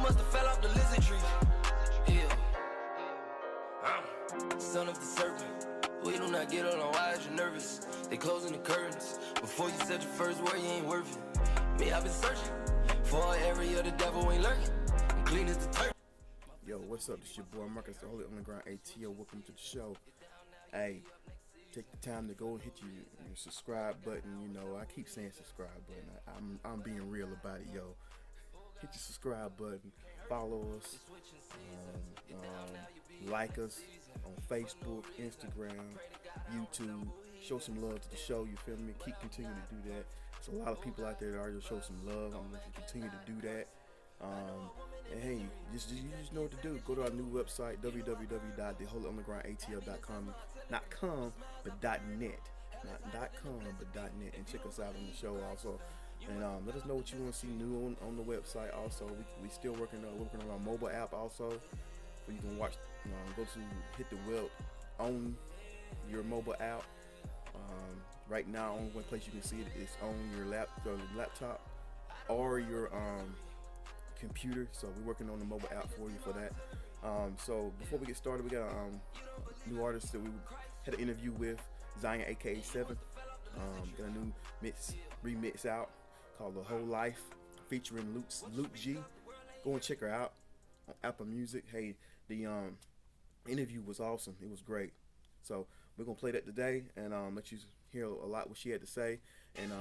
must have fell off the lizard tree. Yeah. Son of the serpent. We do not get on why is you nervous. They closing the curtains. Before you said your first word, you ain't worth it. Me, I've been searching for an area the devil ain't lurking. I'm clean as the turf. Yo, what's up? This your boy Marcus, the Holy Underground ATL. Welcome to the show. Hey, take the time to go and hit your subscribe button. You know, I keep saying subscribe button. I'm being real about it, yo. Hit the subscribe button, follow us, like us on Facebook, Instagram, YouTube. Show some love to the show, you feel me? Keep continuing to do that. There's a lot of people out there that already show some love. I'm going to continue to do that. And hey, you just know what to do. Go to our new website, www.theholyundergroundatl.com. Not com, but .net. Not .com, but .net. And check us out on the show also. And let us know what you want to see new on the website also. We still working on our mobile app also. So you can watch, go to hit the web on your mobile app. Right now, only one place you can see it is on your laptop or your computer. So we're working on the mobile app for you for that. So before we get started, we got a new artist that we had an interview with, Zion aka 7. Got a new remix out called The Whole Life featuring Luke G. Go and check her out on Apple Music. Hey, the interview was awesome. It was great. So we're gonna play that today and let you hear a lot what she had to say. And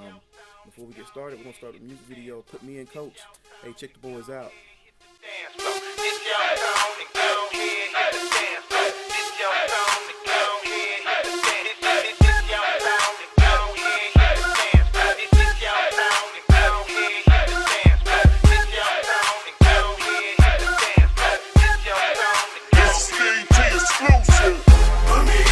before we get started, we're gonna start the music video. Put me in, coach. Hey, check the boys out. Put me in.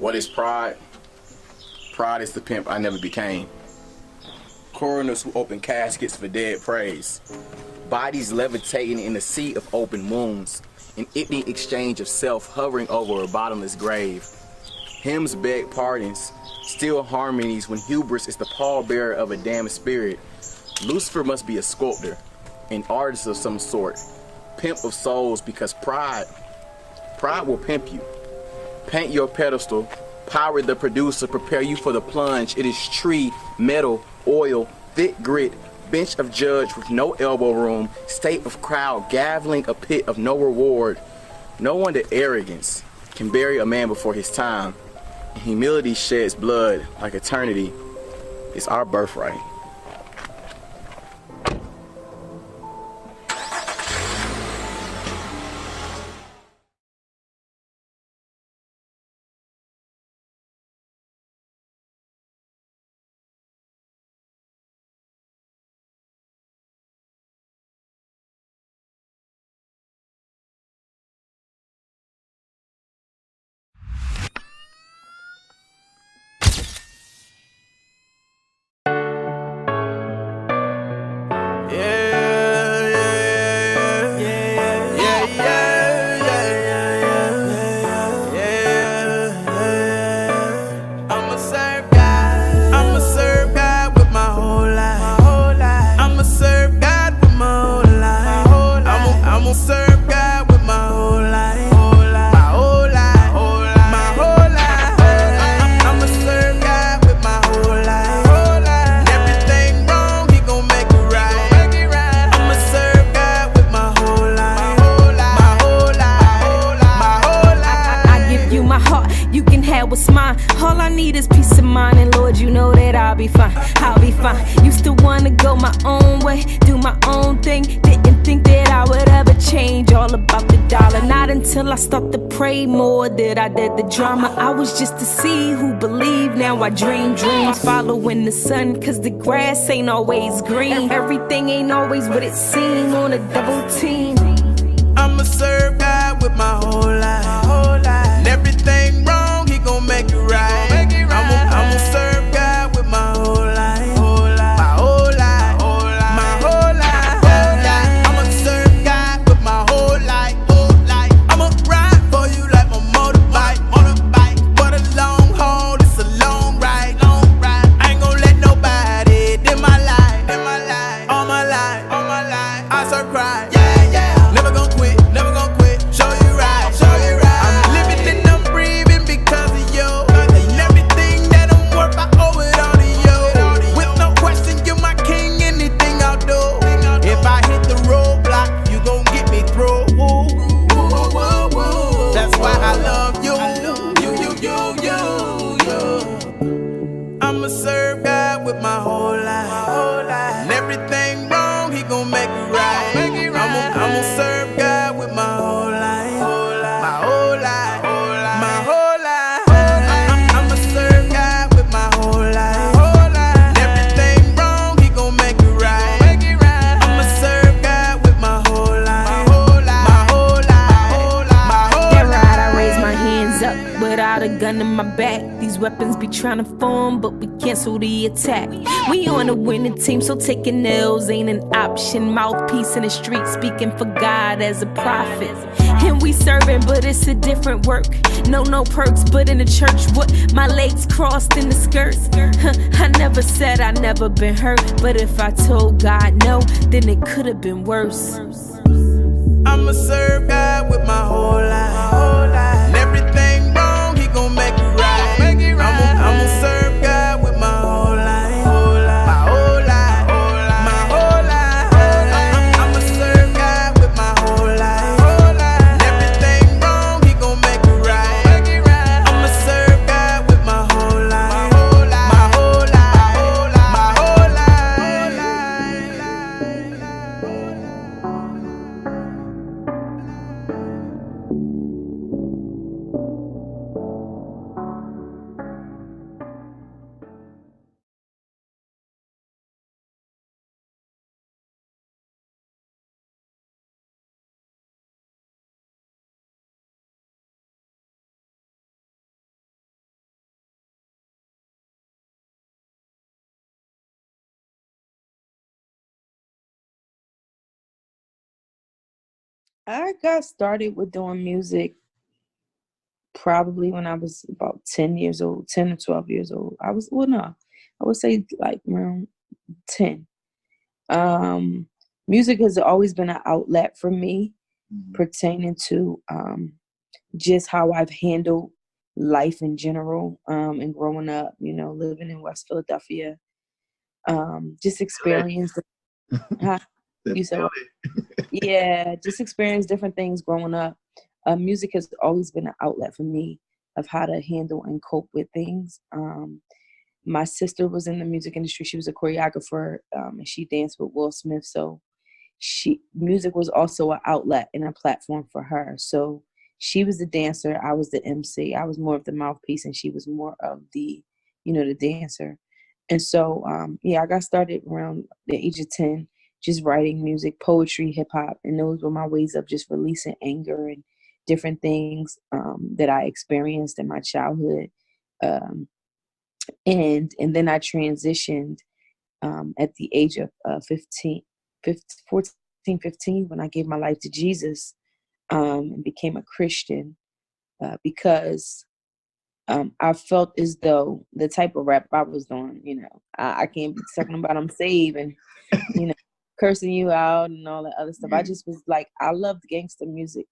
What is pride? Pride is the pimp I never became. Coroners who open caskets for dead praise. Bodies levitating in a sea of open wounds. An empty exchange of self hovering over a bottomless grave. Hymns beg pardons, still harmonies when hubris is the pallbearer of a damned spirit. Lucifer must be a sculptor, an artist of some sort, pimp of souls, because pride will pimp you. Paint your pedestal, power the producer, prepare you for the plunge. It is tree, metal, oil, thick grit, bench of judge with no elbow room, state of crowd, gaveling a pit of no reward. No wonder arrogance can bury a man before his time. And humility sheds blood like eternity. It's our birthright. What's mine? All I need is peace of mind, and Lord, you know that I'll be fine. I'll be fine. Used to wanna go my own way, do my own thing. Didn't think that I would ever change. All about the dollar. Not until I start to pray more did I did the drama. I was just to see who believe. Now I dream dreams, following the sun, cause the grass ain't always green. Everything ain't always what it seems on a double team. I'ma serve God with my whole life. And everything wrong, he gon' make it right. I'ma serve God with my whole life. My whole life. My whole life. I'ma serve God with my whole life. I'ma ride for you like my motorbike. But a long haul, it's a long ride. I ain't gon' let nobody dim my life. All my life. I serve Christ. Never gon' quit. Show you right. I'm living and I'm breathing because of you. And everything that I'm worth, I owe it all to you. With no question, you're my king, anything I'll do. If I hit the roadblock, you gon' get me through. That's why I love you. I'ma serve God with my whole life. And everything wrong, he gon' make it right. I'ma serve God with my whole life. My whole life. My whole life. I'ma serve God with my whole life. And everything wrong, he gon' make it right. I'ma serve God with my whole life. My whole life. That ride, I raise my hands up without a gun in my back. These weapons be trying to form, but we cancel the attack. We on a winning team, so taking L's ain't an option. Mouthpiece in the street, speaking for God as a prophet. And we serving, but it's a different work. No perks, but in the church, what? My legs crossed in the skirts. I never said I never been hurt, but if I told God no, then it could have been worse. I'ma serve God with my whole life. And everything wrong, he gon' make it right. I'ma serve God with my whole life. My whole life. My whole life. I'ma serve God with my whole life. And everything wrong, he gon' make it right. I'ma serve God with my whole life. My whole life. My whole life. I got started with doing music probably when I was about 10 years old, 10 or 12 years old. I would say like around 10. Um, Music has always been an outlet for me pertaining to just how I've handled life in general, and growing up, living in West Philadelphia. Just experienced, huh? You said what? Yeah, just experienced different things growing up. Music has always been an outlet for me of how to handle and cope with things. My sister was in the music industry. She was a choreographer, and she danced with Will Smith. So music was also an outlet and a platform for her. So she was the dancer, I was the MC. I was more of the mouthpiece, and she was more of the dancer. And so, I got started around the age of 10, just writing music, poetry, hip hop, and those were my ways of just releasing anger and different things that I experienced in my childhood. Um, and then I transitioned at the age of 14, 15, when I gave my life to Jesus, and became a Christian, because I felt as though the type of rap I was doing, I can't be talking about I'm saved and, you know, cursing you out and all that other stuff. I just was like, I loved gangster music,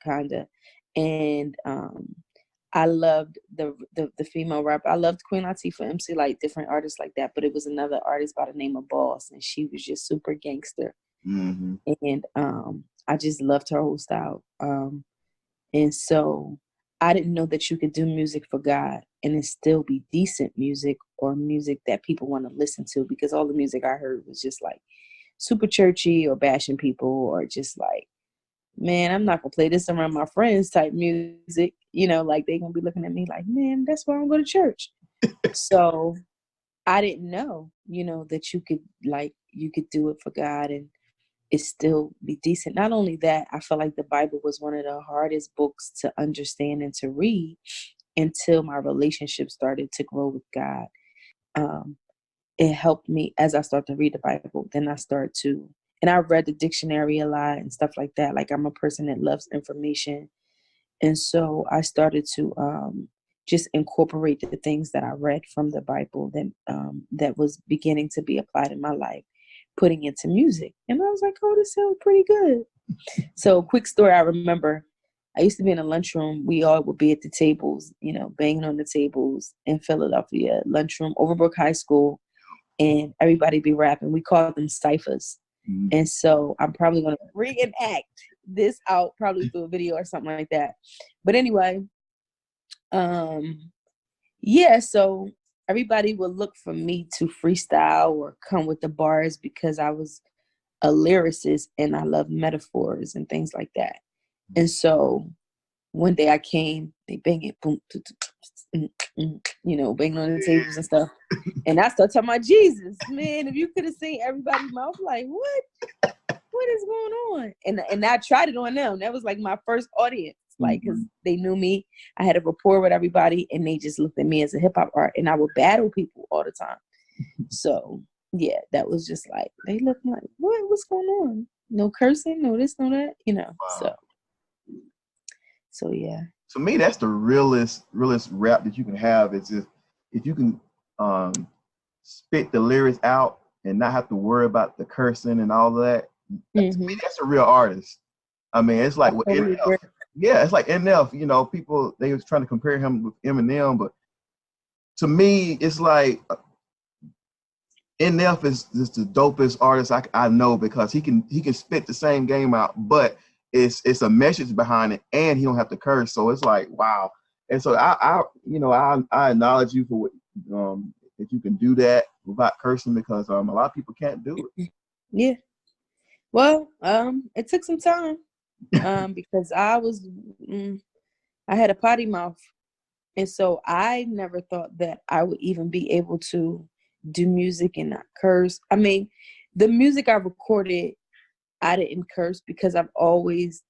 kind of. And I loved the female rap. I loved Queen Latifah, MC Light, different artists like that. But it was another artist by the name of Boss, and she was just super gangster. Mm-hmm. And I just loved her whole style. And so I didn't know that you could do music for God and it still be decent music, or music that people want to listen to, because all the music I heard was just like super churchy or bashing people, or just like, man, I'm not gonna play this around my friends type music. Like they gonna be looking at me like, man, that's why I don't go to church. So I didn't know, that you could do it for God and it still be decent. Not only that, I feel like the Bible was one of the hardest books to understand and to read until my relationship started to grow with God. Um, it helped me as I start to read the Bible. Then and I read the dictionary a lot and stuff like that. Like, I'm a person that loves information. And so I started to just incorporate the things that I read from the Bible that was beginning to be applied in my life, putting into music. And I was like, oh, this sounds pretty good. So, quick story, I remember I used to be in a lunchroom. We all would be at the tables, banging on the tables in Philadelphia, lunchroom, Overbrook High School, and everybody be rapping. We called them ciphers. Mm-hmm. And so I'm probably going to reenact this out, probably through a video or something like that. But anyway, so everybody would look for me to freestyle or come with the bars because I was a lyricist and I love metaphors and things like that. And so one day I came, they bang it, boom, banging on the tables and stuff. And I started talking about Jesus. Man, if you could have seen everybody's mouth, like, what is going on? And I tried it on them. That was like my first audience, like, because they knew me. I had a rapport with everybody, and they just looked at me as a hip hop art, and I would battle people all the time. So yeah, that was just like, they looked like, what's going on? No cursing, no this, no that, Wow. So yeah. To me, that's the realest rap that you can have. Is if you can spit the lyrics out and not have to worry about the cursing and all that. To me, that's a real artist. I mean, it's like with NF. Yeah, it's like NF. People, they was trying to compare him with Eminem, but to me, it's like NF is just the dopest artist I know, because he can spit the same game out, but it's a message behind it, and he don't have to curse. So it's like, wow. And so I acknowledge you for what if you can do that without cursing, because a lot of people can't do it. Yeah. Well, it took some time because I had a potty mouth, and so I never thought that I would even be able to do music and not curse. I mean, the music I recorded, I didn't curse because I've always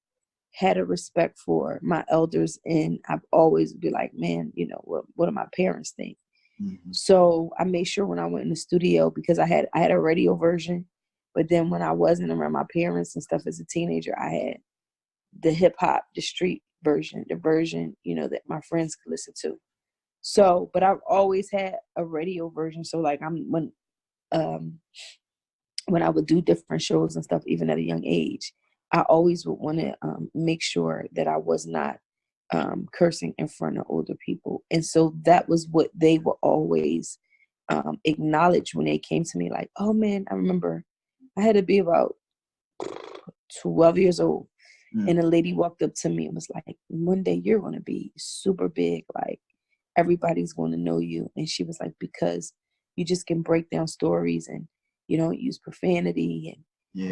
had a respect for my elders, and I've always be like, man, what do my parents think? Mm-hmm. So I made sure when I went in the studio, because I had a radio version, but then when I wasn't around my parents and stuff as a teenager, I had the hip hop, the street version, the version, you know, that my friends could listen to. So, but I've always had a radio version. So like um when I would do different shows and stuff, even at a young age, I always would want to make sure that I was not cursing in front of older people. And so that was what they were always acknowledge when they came to me, like, oh man, I remember I had to be about 12 years old. And a lady walked up to me and was like, one day you're going to be super big. Like everybody's going to know you. And she was like, because you just can break down stories and you don't use profanity and,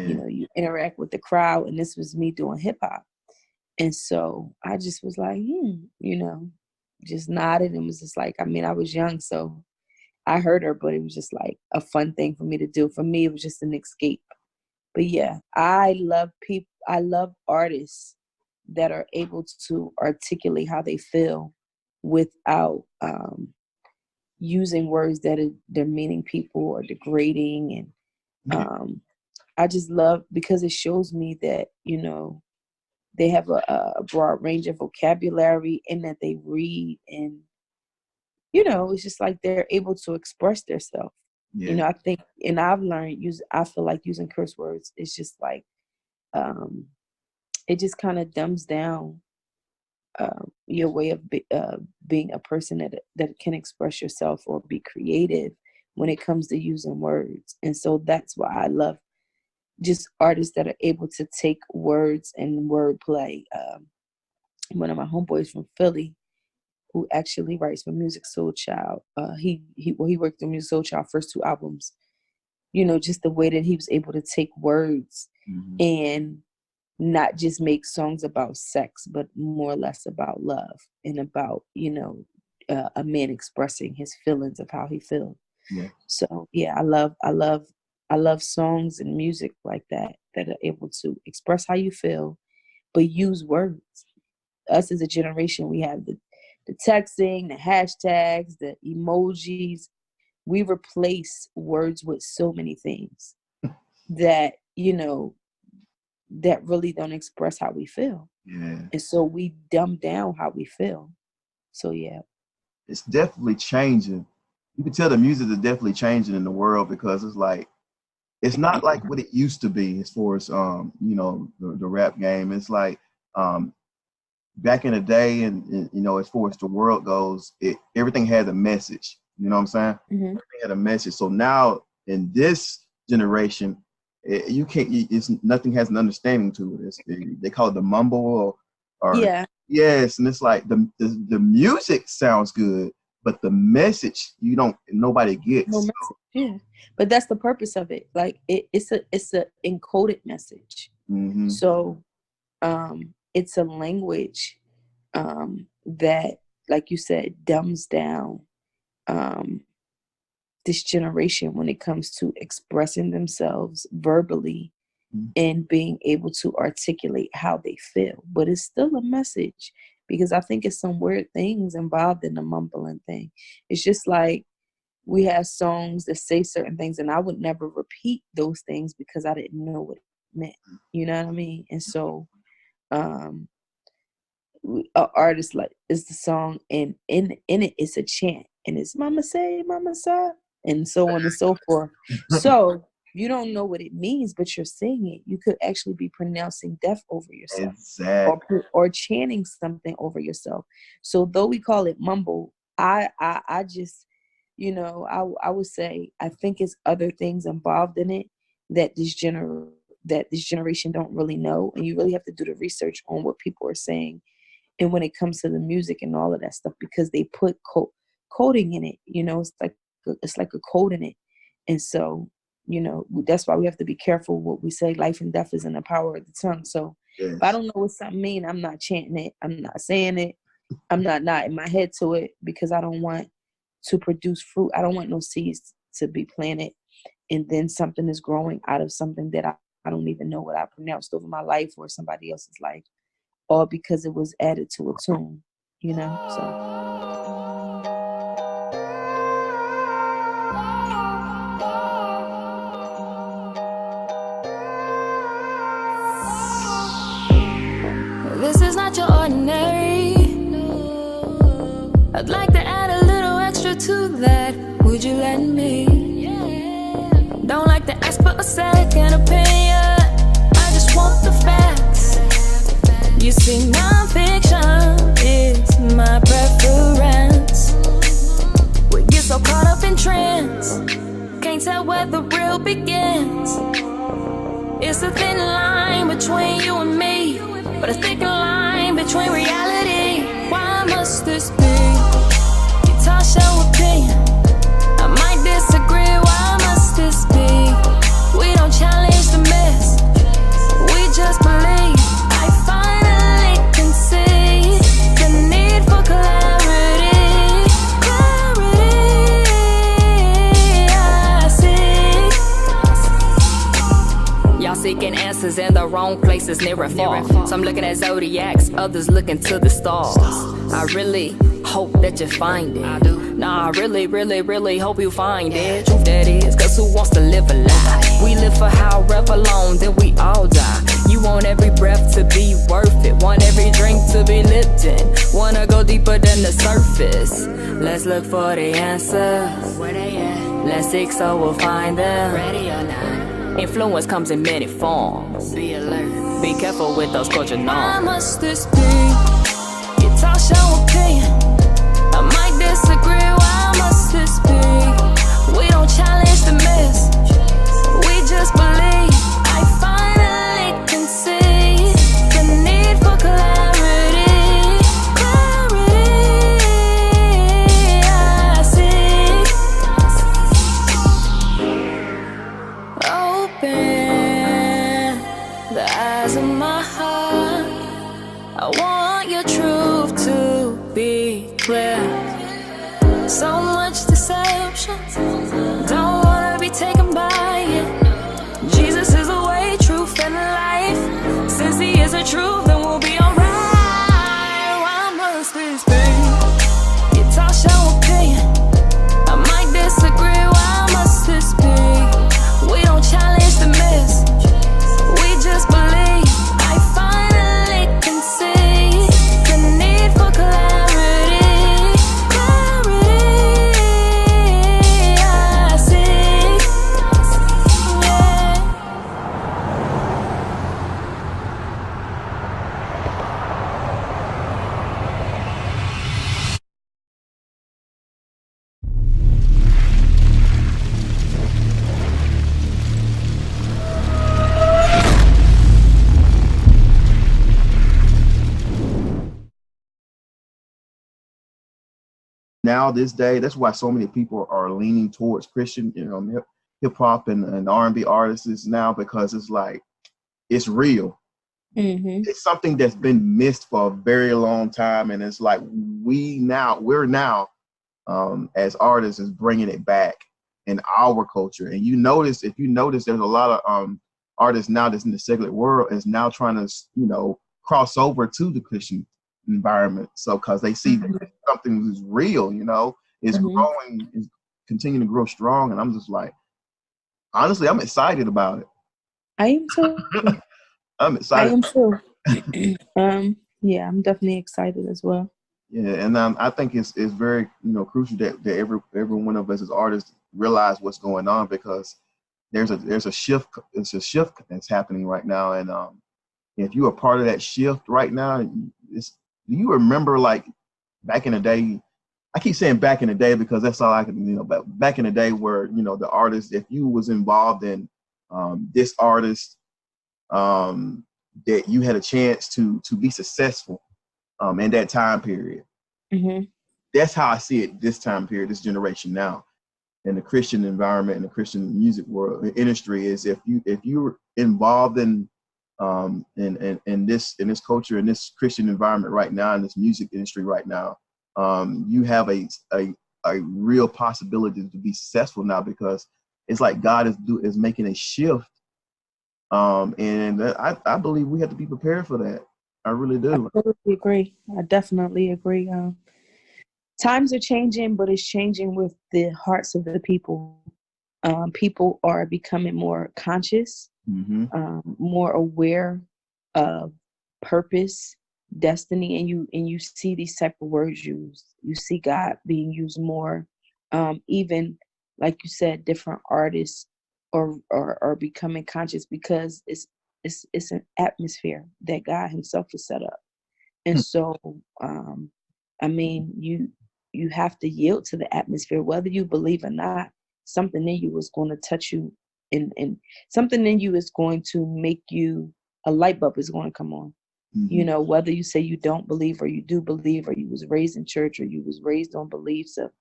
you know, you interact with the crowd. And this was me doing hip hop. And so I just was like, you know, just nodded and was just like, I mean, I was young, so I heard her, but it was just like a fun thing for me to do. For me, it was just an escape. But yeah, I love people. I love artists that are able to articulate how they feel without using words that are demeaning people or degrading. And I just love, because it shows me that, you know, they have a broad range of vocabulary and that they read, and, you know, it's just like they're able to express themselves. Yeah. You know, I think, and I've learned I feel like using curse words is just like, it just kind of dumbs down your way of being a person that can express yourself or be creative when it comes to using words. And so that's why I love just artists that are able to take words and wordplay. One of my homeboys from Philly, who actually writes for Music Soul Child, he worked on Music Soul Child first two albums. You know, just the way that he was able to take words and not just make songs about sex, but more or less about love and about, you know, a man expressing his feelings of how he feels. Yeah. So yeah, I love songs and music like that are able to express how you feel, but use words. Us as a generation, we have the texting, the hashtags, the emojis. We replace words with so many things that, you know, that really don't express how we feel. Yeah. And so we dumb down how we feel. So yeah. It's definitely changing. You can tell the music is definitely changing in the world, because it's like, it's not like what it used to be as far as you know, the rap game. It's like back in the day, and you know, as far as the world goes, everything had a message. You know what I'm saying? Everything had a message. So now in this generation, you can't. It's nothing has an understanding to it. They call it the mumble or Yeah. Yes, and it's like the music sounds good, but the message nobody gets. No message. Yeah. But that's the purpose of it. Like it's a encoded message. So it's a language that, like you said, dumbs down this generation when it comes to expressing themselves verbally and being able to articulate how they feel. But it's still a message, because I think it's some weird things involved in the mumbling thing. It's just like we have songs that say certain things, and I would never repeat those things because I didn't know what it meant. You know what I mean? And so an artist, like, is the song, and in it it's a chant, and it's mama say, mama sa, and so on and so forth. So you don't know what it means, but you're saying it. You could actually be pronouncing death over yourself. Exactly. or chanting something over yourself. So though we call it mumble, I just, you know, I would say I think it's other things involved in it that this generation don't really know, and you really have to do the research on what people are saying. And when it comes to the music and all of that stuff, because they put coding in it, you know, it's like a code in it. And so, you know, that's why we have to be careful what we say. Life and death is in the power of the tongue. So Yes. if I don't know what something means, I'm not chanting it. I'm not saying it. I'm not nodding my head to it, because I don't want to produce fruit. I don't want no seeds to be planted, and then something is growing out of something that I don't even know what I pronounced over my life or somebody else's life, all because it was added to a tune, you know? So. is not your ordinary. I'd like to add a little extra to that. Would you let me? Don't like to ask for a second opinion. I just want the facts. You see, non-fiction is my preference. We get so caught up in trends, can't tell where the real begins. It's a thin line between you and me, but a thick line between reality. Why must this be? You toss your opinion, I might disagree. Why must this be? We don't challenge the mess, we just believe. I finally can see the need for clarity. Clarity, I see. Y'all seeking answers in the wrong places, near and far. Some looking at zodiacs, others looking to the stars. I really hope that you find it. Nah, I really, really, really hope you find it. Truth that is, cause who wants to live a lie? We live for however long, then we all die. You want every breath to be worth it, want every drink to be Lipton, wanna go deeper than the surface. Let's look for the answers. Where they at? Let's seek so we'll find them. Ready or not? Influence comes in many forms. Be alert. Be careful with those culture norms. Why must this be? You toss your opinion, I might disagree. Why must this be? We don't challenge the mess, we just believe. I finally can see the need for clarity. Clarity, I see. Open the eyes of my heart. I want your truth to be clear. So much deception, don't wanna be taken by it. Jesus is the way, truth, and life. Since he is the truth, then we'll be alright. Why must this be? You toss your opinion, I might disagree. Why must this be? We don't challenge the mess, we just believe. I finally can see the need for clarity. Clarity, I see. Yeah. Now this day, that's why so many people are leaning towards Christian, hip hop and R&B artists is now, because it's like it's real. Mm-hmm. It's something that's been missed for a very long time, and it's like we're now as artists is bringing it back in our culture. And if you notice, there's a lot of artists now that's in the secular world is now trying to cross over to the Christian environment. So because they see that something is real, is growing, is continuing to grow strong. And I'm just like, honestly, I'm excited about it. I am too. I'm excited. I am too. Yeah, I'm definitely excited as well. Yeah, and I think it's very crucial that every one of us as artists realize what's going on, because there's a shift. It's a shift that's happening right now, and if you are part of that shift right now, do you remember like back in the day? I keep saying back in the day because that's all I can but back in the day where the artist, if you was involved in this artist, that you had a chance to be successful in that time period. Mm-hmm. That's how I see it this time period, this generation now, in the Christian environment, in the Christian music world industry, is if you're involved in this culture, in this Christian environment right now, in this music industry right now, you have a real possibility to be successful now, because it's like God is making a shift, and I believe we have to be prepared for that. I really do. I totally agree. I definitely agree. Times are changing, but it's changing with the hearts of the people. People are becoming more conscious, more aware of purpose, destiny, and you see these type of words used. You see God being used more. Even like you said, different artists are becoming conscious because it's an atmosphere that God Himself has set up. And so, I mean, you have to yield to the atmosphere, whether you believe or not. Something in you is going to touch you, and something in you is going to make you, a light bulb is going to come on. You know, whether you say you don't believe or you do believe, or you was raised in church, or you was raised on beliefs of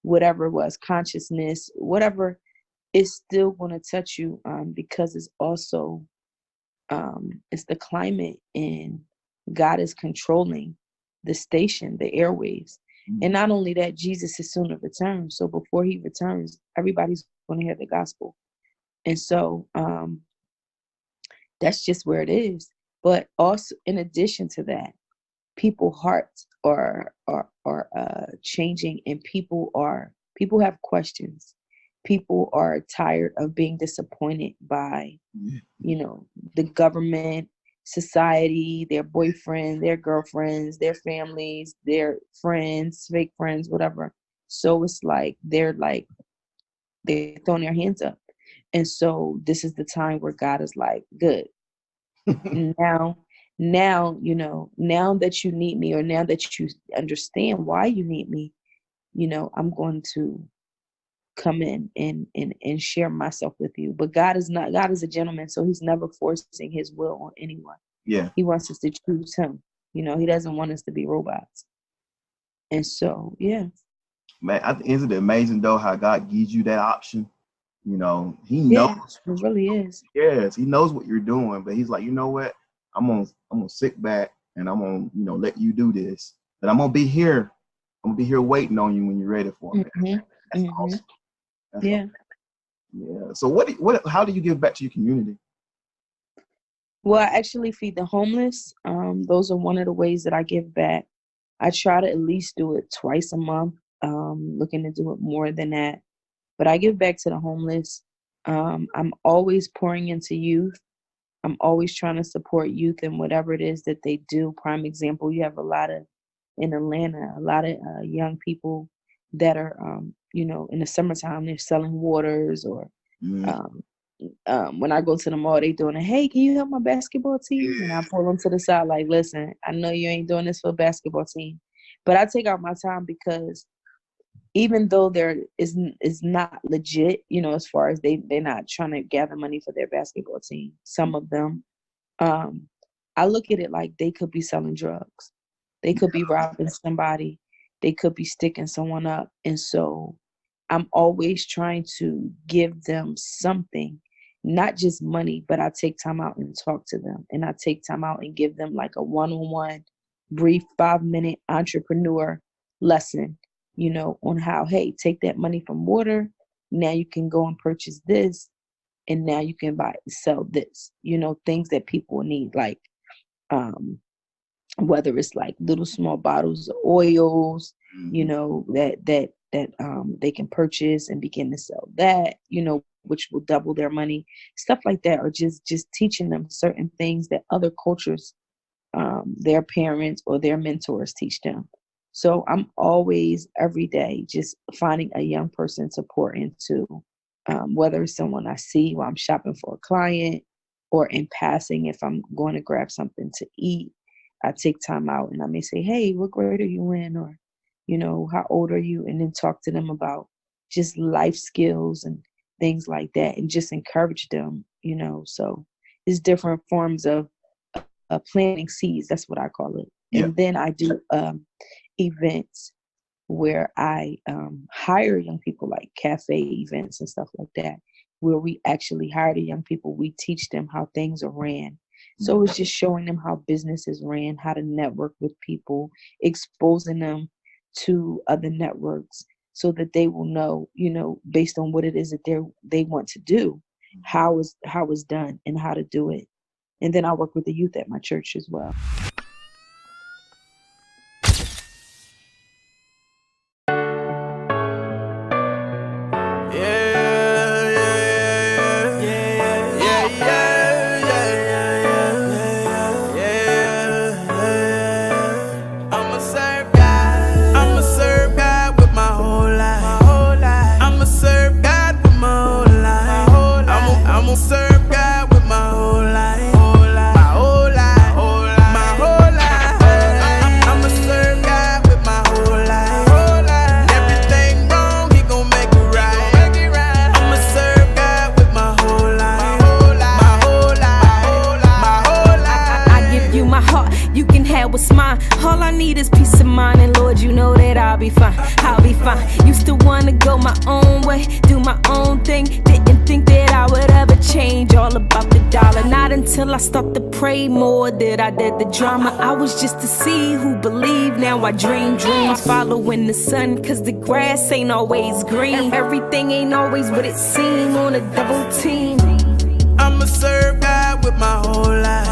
whatever it was, consciousness, whatever, it's still going to touch you, because it's also it's the climate, and God is controlling the station, the airwaves. And not only that, Jesus is soon to return. So before He returns, everybody's going to hear the gospel. And so that's just where it is. But also, in addition to that, people hearts are changing, and people have questions. People are tired of being disappointed by, you know, the government, society, their boyfriend, their girlfriends, their families, their friends, fake friends, whatever. So it's like they're throwing their hands up. And so this is the time where God is like, good. Now, you know, now that you need me, or now that you understand why you need me, you know, I'm going to come in and share myself with you. But God is a gentleman, so He's never forcing His will on anyone. Yeah. He wants us to choose Him. You know, He doesn't want us to be robots. And so, yeah. Man, I think, isn't it amazing though how God gives you that option? You know, He knows. Yeah, it really is. Yes, He knows what you're doing, but He's like, you know what? I'm gonna sit back and I'm gonna, you know, let you do this. But I'm gonna be here. I'm gonna be here waiting on you when you're ready for me. That's awesome. That's Yeah. awesome. Yeah. So how do you give back to your community? Well, I actually feed the homeless. Those are one of the ways that I give back. I try to at least do it twice a month. Looking to do it more than that. But I give back to the homeless. I'm always pouring into youth. I'm always trying to support youth in whatever it is that they do. Prime example, you have in Atlanta, a lot of young people that are, you know, in the summertime, they're selling waters, or when I go to the mall, they doing it. Hey, can you help my basketball team? And I pull them to the side like, listen, I know you ain't doing this for a basketball team, but I take out my time, because even though there is not legit, you know, as far as they're not trying to gather money for their basketball team, some of them, I look at it like they could be selling drugs. They could be robbing somebody. They could be sticking someone up. And so I'm always trying to give them something, not just money, but I take time out and talk to them. And I take time out and give them like a one-on-one, brief 5-minute entrepreneur lesson, you know, on how, hey, take that money from water. Now you can go and purchase this. And now you can sell this, you know, things that people need, like whether it's like little small bottles of oils, you know, that they can purchase and begin to sell that, you know, which will double their money, stuff like that, or just teaching them certain things that other cultures, their parents or their mentors teach them. So I'm always, every day, just finding a young person to pour into, whether it's someone I see while I'm shopping for a client, or in passing, if I'm going to grab something to eat. I take time out and I may say, hey, what grade are you in? Or, you know, how old are you? And then talk to them about just life skills and things like that, and just encourage them, you know. So it's different forms of planting seeds. That's what I call it. Yeah. And then I do events where I hire young people, like cafe events and stuff like that, where we actually hire the young people. We teach them how things are ran. So it's just showing them how businesses ran, how to network with people, exposing them to other networks so that they will know, you know, based on what it is that they want to do, how it's done and how to do it. And then I work with the youth at my church as well. that was mine. All I need is peace of mind, and Lord, you know that I'll be fine. I'll be fine. Used to wanna go my own way, do my own thing. Didn't think that I would ever change. All about the dollar. Not until I start to pray more did I did the drama. I was just to see who believed. Now I dream dreams, following the sun, cause the grass ain't always green. Everything ain't always what it seems on a double team. I'ma serve God with my whole life.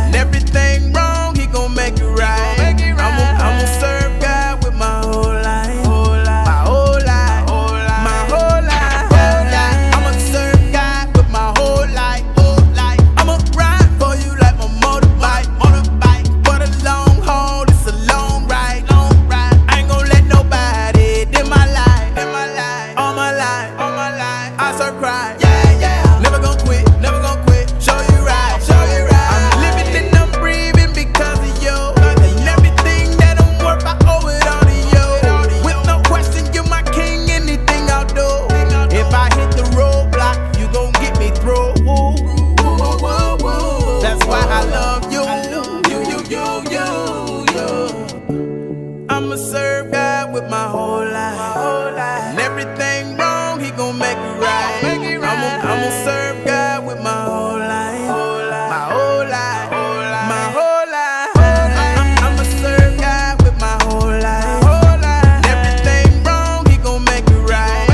And everything wrong, he gon' make it right. I'ma serve God with my whole life. My whole life. My whole life. I'ma serve God with my whole life. I'ma ride for you like my motorbike. For the long haul, it's a long ride. I ain't gon' let nobody dim my life. All my life. I serve Christ. Never gon' quit. Show you right. I'm living and I'm breathing because of you. And everything that I'm worth, I owe it all to you. With no question, you're my king, anything I'll do. If I hit the roadblock, you gon' get me through. That's why I love you. I'ma serve God with my whole life. And everything wrong, he gon' make it right. I'ma serve God with my whole life. My whole life. My whole life. I'ma serve God with my whole life. And everything wrong, he gon' make it right.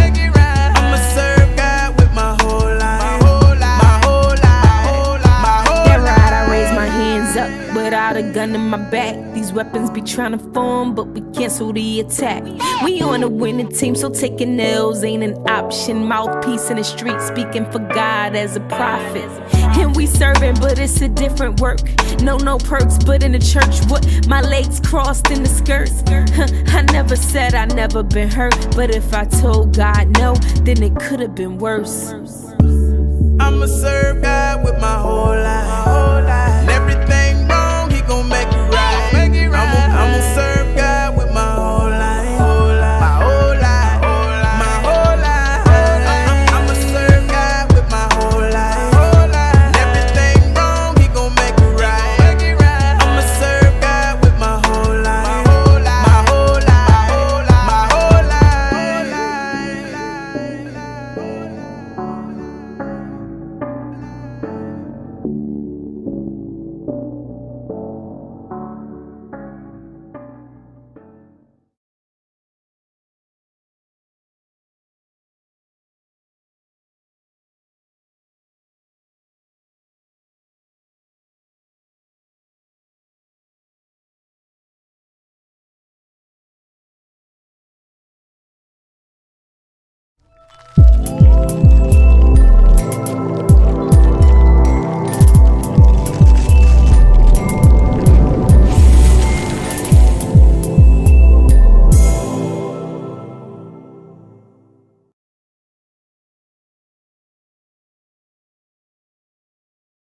I'ma serve God with my whole life. My whole life. That ride, I raise my hands up without a gun in my back. These weapons be trying to form, but we cancel the attack. We on a winning team, so taking L's ain't an option. Mouthpiece in the street, speaking for God as a prophet. And we serving, but it's a different work. No perks, but in the church, what? My legs crossed in the skirts. I never said I never been hurt, but if I told God no, then it could have been worse. I'ma serve God with my whole life.